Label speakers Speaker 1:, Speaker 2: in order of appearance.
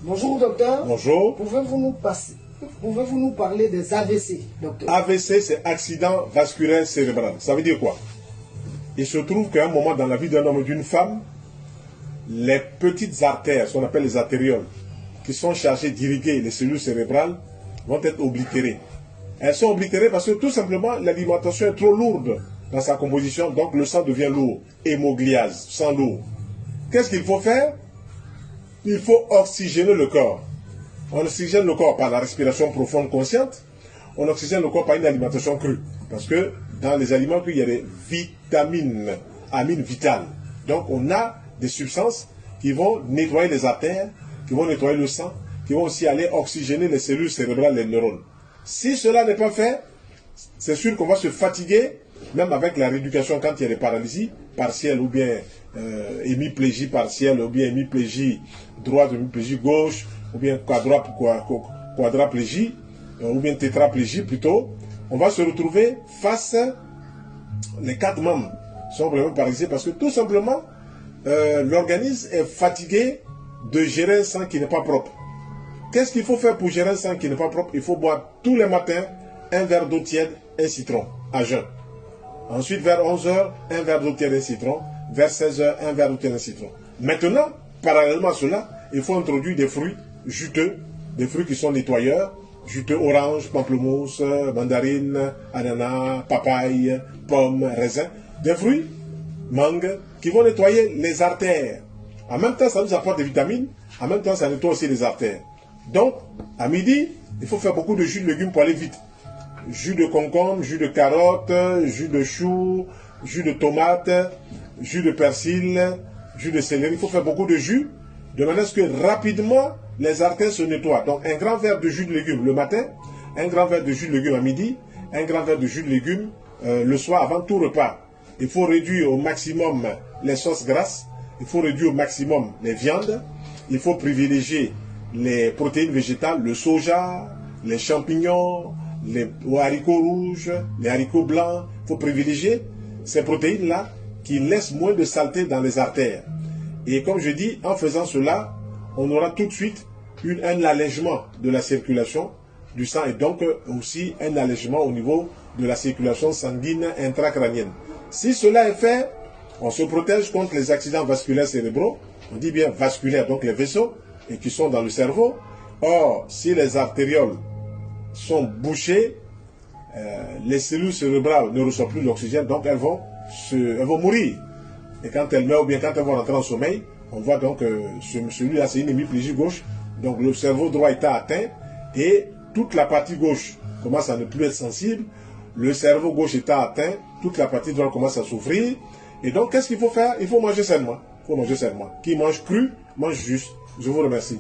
Speaker 1: Bonjour docteur.
Speaker 2: Bonjour.
Speaker 1: Pouvez-vous nous parler des AVC, docteur?
Speaker 2: AVC, c'est accident vasculaire cérébral. Ça veut dire quoi? Il se trouve qu'à un moment dans la vie d'un homme ou d'une femme, les petites artères, ce qu'on appelle les artérioles, qui sont chargées d'irriguer les cellules cérébrales, vont être oblitérées. Elles sont oblitérées parce que tout simplement l'alimentation est trop lourde dans sa composition, donc le sang devient lourd, hémogliase, sang lourd. Qu'est-ce qu'il faut faire? Il faut oxygéner le corps. On oxygène le corps par la respiration profonde consciente, on oxygène le corps par une alimentation crue. Parce que dans les aliments crus, il y a des vitamines, amines vitales. Donc on a des substances qui vont nettoyer les artères, qui vont nettoyer le sang, qui vont aussi aller oxygéner les cellules cérébrales, les neurones. Si cela n'est pas fait, c'est sûr qu'on va se fatiguer, même avec la rééducation quand il y a des paralysies partielles ou bien hémiplégie partielle, ou bien hémiplégie droite, hémiplégie gauche, ou bien quadraplégie, ou bien tétraplégie plutôt. On va se retrouver face, les 4 membres sont vraiment paralysés parce que tout simplement, l'organisme est fatigué de gérer un sang qui n'est pas propre. Qu'est-ce qu'il faut faire pour gérer un sang qui n'est pas propre? Il faut boire tous les matins un verre d'eau tiède, un citron, à jeun. Ensuite, vers 11 h, un verre d'eau tiède, un citron. Vers 16 h, un verre d'eau tiède, un citron. Maintenant, parallèlement à cela, il faut introduire des fruits juteux, des fruits qui sont nettoyeurs, juteux, orange, pamplemousse, mandarine, ananas, papaye, pomme, raisin. Des fruits, mangue, qui vont nettoyer les artères. En même temps, ça nous apporte des vitamines. En même temps, ça nettoie aussi les artères. Donc, à midi, il faut faire beaucoup de jus de légumes pour aller vite. Jus de concombre, jus de carotte, jus de chou, jus de tomate, jus de persil, jus de céleri. Il faut faire beaucoup de jus, de manière à ce que rapidement, les artères se nettoient. Donc, un grand verre de jus de légumes le matin, un grand verre de jus de légumes à midi, un grand verre de jus de légumes le soir avant tout repas. Il faut réduire au maximum les sauces grasses, il faut réduire au maximum les viandes, il faut privilégier les protéines végétales, le soja, les champignons, les haricots rouges, les haricots blancs. Il faut privilégier ces protéines-là qui laissent moins de saleté dans les artères. Et comme je dis, en faisant cela, on aura tout de suite un allègement de la circulation du sang et donc aussi un allègement au niveau de la circulation sanguine intracrânienne. Si cela est fait, on se protège contre les accidents vasculaires cérébraux. On dit bien vasculaires, donc les vaisseaux, et qui sont dans le cerveau. Or, si les artérioles sont bouchées, les cellules cérébrales ne reçoivent plus l'oxygène, donc elles vont mourir. Et quand elles meurent, ou bien quand elles vont rentrer en sommeil, on voit donc celui-là, c'est une hémiplégie gauche. Donc le cerveau droit est atteint et toute la partie gauche commence à ne plus être sensible. Le cerveau gauche est atteint, toute la partie droite commence à souffrir. Et donc, qu'est-ce qu'il faut faire? Il faut manger sainement. Il faut manger sainement. Qui mange cru, mange juste. Je vous remercie.